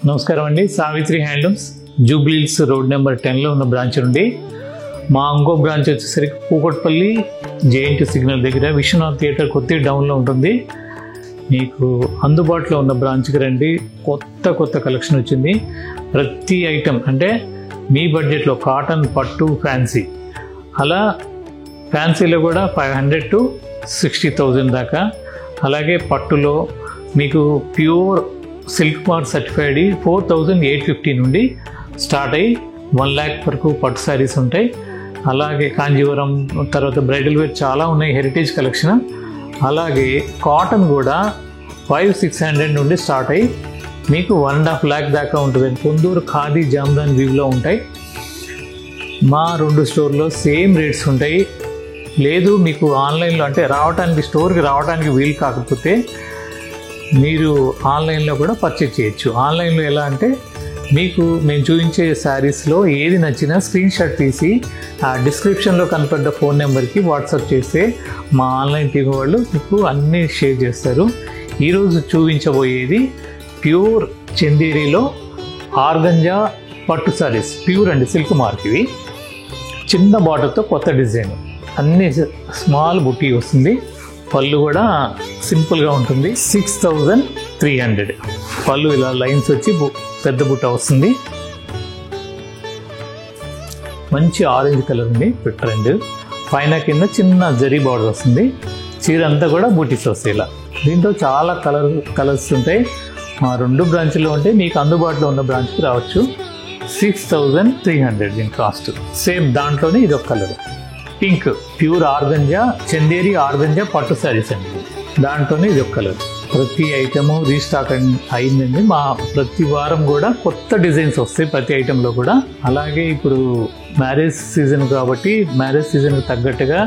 నమస్కారం అండి. Savitri handlooms Jubilee Hills road number 10లో ఉన్న బ్రాంచ్ నుండి మా ఇంకో బ్రాంచ్ వచ్చేసరికి కూకట్పల్లి జేఎన్టీ సిగ్నల్ దగ్గర విశ్వనాథ్ థియేటర్ కొత్త డౌన్లో ఉంటుంది. మీకు అందుబాటులో ఉన్న బ్రాంచ్కి రండి. కొత్త కలెక్షన్ వచ్చింది. ప్రతి ఐటెం అంటే మీ బడ్జెట్లో కాటన్, పట్టు, ఫ్యాన్సీ, అలా ఫ్యాన్సీలో కూడా 500 to 60,000 దాకా, అలాగే పట్టులో మీకు ప్యూర్ సిల్క్ మార్క్ సర్టిఫైడ్ 4,850 నుండి స్టార్ట్ అయ్యి 1 lakh వరకు పట్టు శారీస్ ఉంటాయి. అలాగే కాంజీవరం, తర్వాత బ్రైడల్ వేర్ చాలా ఉన్నాయి, హెరిటేజ్ కలెక్షన్. అలాగే కాటన్ కూడా 500-600 నుండి స్టార్ట్ అయ్యి మీకు 1.5 lakh దాకా ఉంటుంది. కొందూరు ఖాదీ, జామ్దాన్ వీవ్లో ఉంటాయి. మా 2 స్టోర్లో సేమ్ రేట్స్ ఉంటాయి. లేదు మీకు ఆన్లైన్లో అంటే స్టోర్కి రావడానికి వీలు కాకపోతే మీరు ఆన్లైన్లో కూడా పర్చేజ్ చేయొచ్చు. ఆన్లైన్లో ఎలా అంటే మీకు మేము చూపించే శారీస్లో ఏది నచ్చినా స్క్రీన్ షాట్ తీసి ఆ డిస్క్రిప్షన్లో కనపడ్డ ఫోన్ నెంబర్కి వాట్సాప్ చేస్తే మా ఆన్లైన్ టీం వాళ్ళు మీకు అన్నీ షేర్ చేస్తారు. ఈరోజు చూపించబోయేది ప్యూర్ చందేరీలో ఆర్గంజా పట్టు శారీస్, ప్యూర్ అండి, సిల్క్ మార్క్. ఇవి చిన్న బార్డర్తో కొత్త డిజైన్, అన్ని స్మాల్ బుట్టి వస్తుంది. పళ్ళు కూడా సింపుల్గా ఉంటుంది. 6,300 పళ్ళు. ఇలా లైన్స్ వచ్చి పెద్ద బుట్ట వస్తుంది. మంచి ఆరెంజ్ కలర్ ఉంది ట్రెండ్. పైన కింద చిన్న జరీ బార్డర్ వస్తుంది. చీర అంతా కూడా బూటీస్ వస్తాయి. ఇలా దీంట్లో చాలా కలర్స్ ఉంటాయి. మా 2 బ్రాంచ్లో ఉంటే మీకు అందుబాటులో ఉన్న బ్రాంచ్కి రావచ్చు. 6,300 దీని కాస్ట్. సేమ్ దాంట్లోనే ఇది ఒక colour pink, pure organza, Chanderi organza పట్టు శారీస్ అండి. దాంట్లోనే ఇది ఒక కలర్. ప్రతి ఐటము రీస్టాక్ అయిందండి. మా ప్రతి వారం కూడా కొత్త డిజైన్స్ వస్తాయి ప్రతి ఐటెంలో కూడా. అలాగే ఇప్పుడు మ్యారేజ్ సీజన్ కాబట్టి మ్యారేజ్ సీజన్కి తగ్గట్టుగా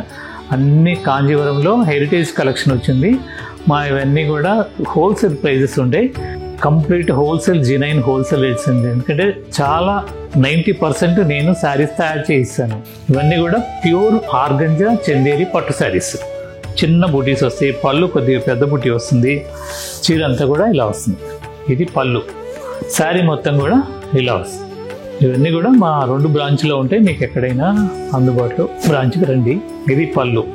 అన్ని కాంజీవరంలో హెరిటేజ్ కలెక్షన్ వచ్చింది. మా ఇవన్నీ కూడా హోల్సేల్ ప్రైజెస్ ఉంటాయి. Complete wholesale, genuine wholesale rates అండి. ఎందుకంటే చాలా 90% నేను శారీస్ తయారు చేయిస్తాను. ఇవన్నీ కూడా ప్యూర్ ఆర్గంజా చందేరి పట్టు శారీస్. చిన్న బుటీస్ వస్తాయి. పళ్ళు కొద్దిగా పెద్ద బుటీ వస్తుంది. చీర అంతా కూడా ఇలా వస్తుంది. ఇది పళ్ళు. శారీ మొత్తం కూడా ఇలా వస్తుంది. ఇవన్నీ కూడా మా 2 బ్రాంచ్లో ఉంటాయి. మీకు ఎక్కడైనా అందుబాటులో బ్రాంచ్కి రండి. ఇది పళ్ళు.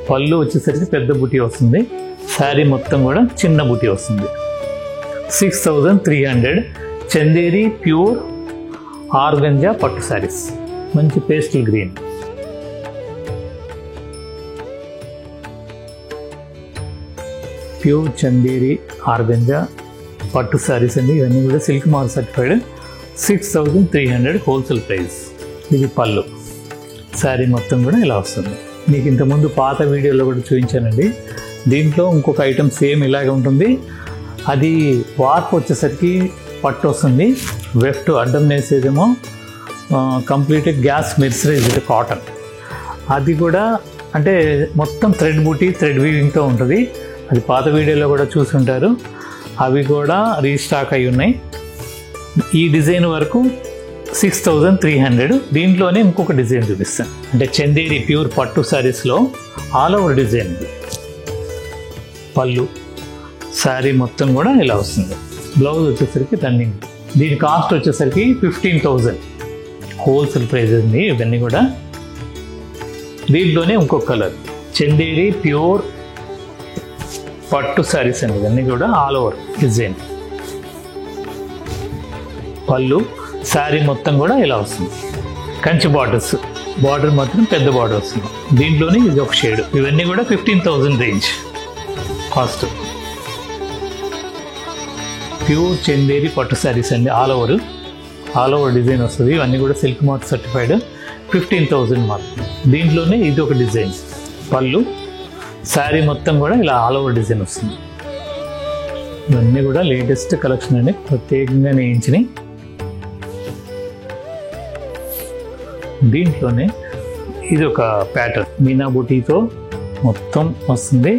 పళ్ళు వచ్చేసరికి పెద్ద బుటీ వస్తుంది. శారీ మొత్తం కూడా చిన్న బుటీ వస్తుంది. 6,300 చందేరి ప్యూర్ ఆర్గంజా పట్టు శారీస్. మంచి pastel green. Pure Chanderi organza పట్టు శారీస్ అండి. ఇవన్నీ కూడా silk mark certified. 6,300 wholesale price. ఇది పళ్ళు. శారీ మొత్తం కూడా ఇలా వస్తుంది. మీకు ఇంతకుముందు పాత వీడియోలో కూడా చూపించానండి. దీంట్లో ఇంకొక ఐటమ్ సేమ్ ఇలాగే ఉంటుంది. అది వార్ప్ వచ్చేసరికి పట్టు వస్తుంది. వెఫ్ట్ అడ్డం వేసేదేమో కంప్లీట్ గ్యాస్ మెర్సరైజ్డ్ కాటన్. అది కూడా అంటే మొత్తం థ్రెడ్ బూటీ, థ్రెడ్ వీవింగ్తో ఉంటుంది. అది పాత వీడియోలో కూడా చూసుంటారు. అవి కూడా రీస్టాక్ అయి ఉన్నాయి. ఈ డిజైన్ వరకు 6,300. దీంట్లోనే ఇంకొక డిజైన్ చూపిస్తాను. అంటే చందేరి ప్యూర్ పట్టు శారీస్లో ఆల్ ఓవర్ డిజైన్. పళ్ళు, శారీ మొత్తం కూడా ఇలా వస్తుంది. బ్లౌజ్ వచ్చేసరికి రన్నింగ్. దీని కాస్ట్ వచ్చేసరికి 15,000 హోల్సేల్ ప్రైస్ అండి. ఇవన్నీ కూడా దీంట్లోనే ఇంకొక కలర్ చందేరి ప్యూర్ పట్టు శారీస్ అండి. ఇవన్నీ కూడా ఆల్ ఓవర్ డిజైన్. పళ్ళు, శారీ మొత్తం కూడా ఇలా వస్తుంది. కంచి బార్డర్స్. బార్డర్ మాత్రం పెద్ద బార్డర్ వస్తుంది. దీంట్లోనే ఇది ఒక షేడ్. ఇవన్నీ కూడా 15,000 రేంజ్ కాస్ట్. ప్యూర్ చందేరి పట్టు శారీస్ అండి. ఆల్ ఓవర్ డిజైన్ వస్తుంది. ఇవన్నీ కూడా సిల్క్ మార్క్ సర్టిఫైడ్. 15,000 మార్క్. దీంట్లోనే ఇది ఒక డిజైన్. పళ్ళు, శారీ మొత్తం కూడా ఇలా ఆల్ ఓవర్ డిజైన్ వస్తుంది. ఇవన్నీ కూడా లేటెస్ట్ కలెక్షన్ అండి, ప్రత్యేకంగా నేయించినాయి. దీంట్లోనే ఇది ఒక ప్యాటర్న్ మీనా బూటీతో మొత్తం వస్తుంది.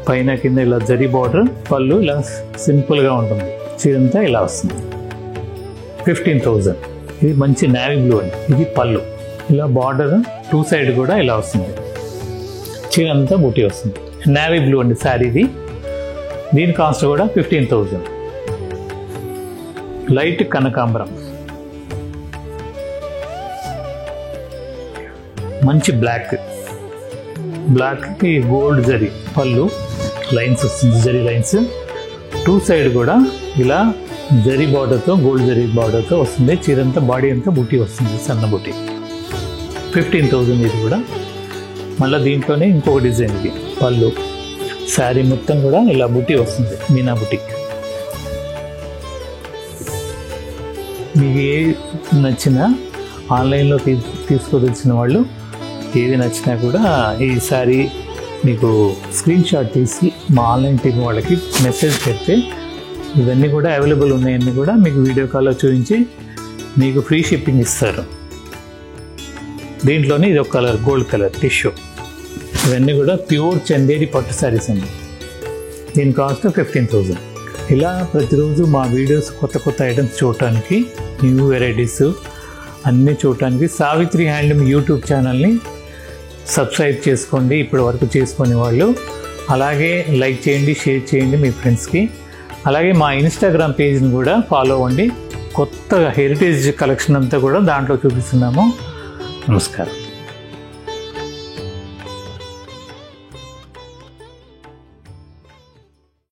పైన కింద ఇలా జరీ బార్డర్. పళ్ళు ఇలా సింపుల్గా ఉంటుంది. చీరంతా ఇలా వస్తుంది. 15,000. ఇది మంచి నేవీ బ్లూ అండి. ఇది పళ్ళు. ఇలా బార్డర్ 2 సైడ్ కూడా ఇలా వస్తుంది. చీరంతా బూటీ వస్తుంది. నేవీ బ్లూ అండి శారీది. దీని కాస్ట్ కూడా 15,000. లైట్ కనకాంబరం, మంచి బ్లాక్కి గోల్డ్ జరీ పళ్ళు లైన్స్ వస్తుంది, జరీ లైన్స్. 2 సైడ్ కూడా ఇలా జరీ బార్డర్తో, గోల్డ్ జరీ బార్డర్తో వస్తుంది. చీరంతా బాడీ అంతా బుట్టి వస్తుంది, సన్న బుట్టి. 15,000 ఇది కూడా. మళ్ళీ దీంట్లోనే ఇంకొక డిజైన్, ఇది పళ్ళు. శారీ మొత్తం కూడా ఇలా బుట్టి వస్తుంది, మీనా బుట్టి. మీకు ఏది నచ్చినా ఆన్లైన్లో తీసుకోదలిచిన వాళ్ళు ఏది నచ్చినా కూడా ఈ శారీ మీకు స్క్రీన్ షాట్ తీసి మా ఆన్లైన్ టీం వాళ్ళకి మెసేజ్ పెడితే ఇవన్నీ కూడా అవైలబుల్ ఉన్నాయన్నీ కూడా మీకు వీడియో కాల్లో చూపించి మీకు ఫ్రీ షిప్పింగ్ ఇస్తారు. దీంట్లోనే ఇది ఒక కలర్, గోల్డ్ కలర్ టిష్యూ. ఇవన్నీ కూడా ప్యూర్ చందేరి పట్టు శారీస్ అండి. దీని కాస్ట్ 15,000. ఇలా ప్రతిరోజు మా వీడియోస్ కొత్త ఐటమ్స్ చూడటానికి, న్యూ వెరైటీస్ అన్నీ చూడటానికి సావిత్రి హ్యాండ్లూమ్ యూట్యూబ్ ఛానల్ని సబ్స్క్రైబ్ చేసుకోండి ఇప్పటి వరకు చేసుకునే వాళ్ళు. అలాగే లైక్ చేయండి, షేర్ చేయండి మీ ఫ్రెండ్స్కి. అలాగే మా ఇన్స్టాగ్రామ్ పేజ్ని కూడా ఫాలో అవ్వండి. కొత్త హెరిటేజ్ కలెక్షన్ అంతా కూడా దాంట్లో చూపిస్తున్నాము. నమస్కారం.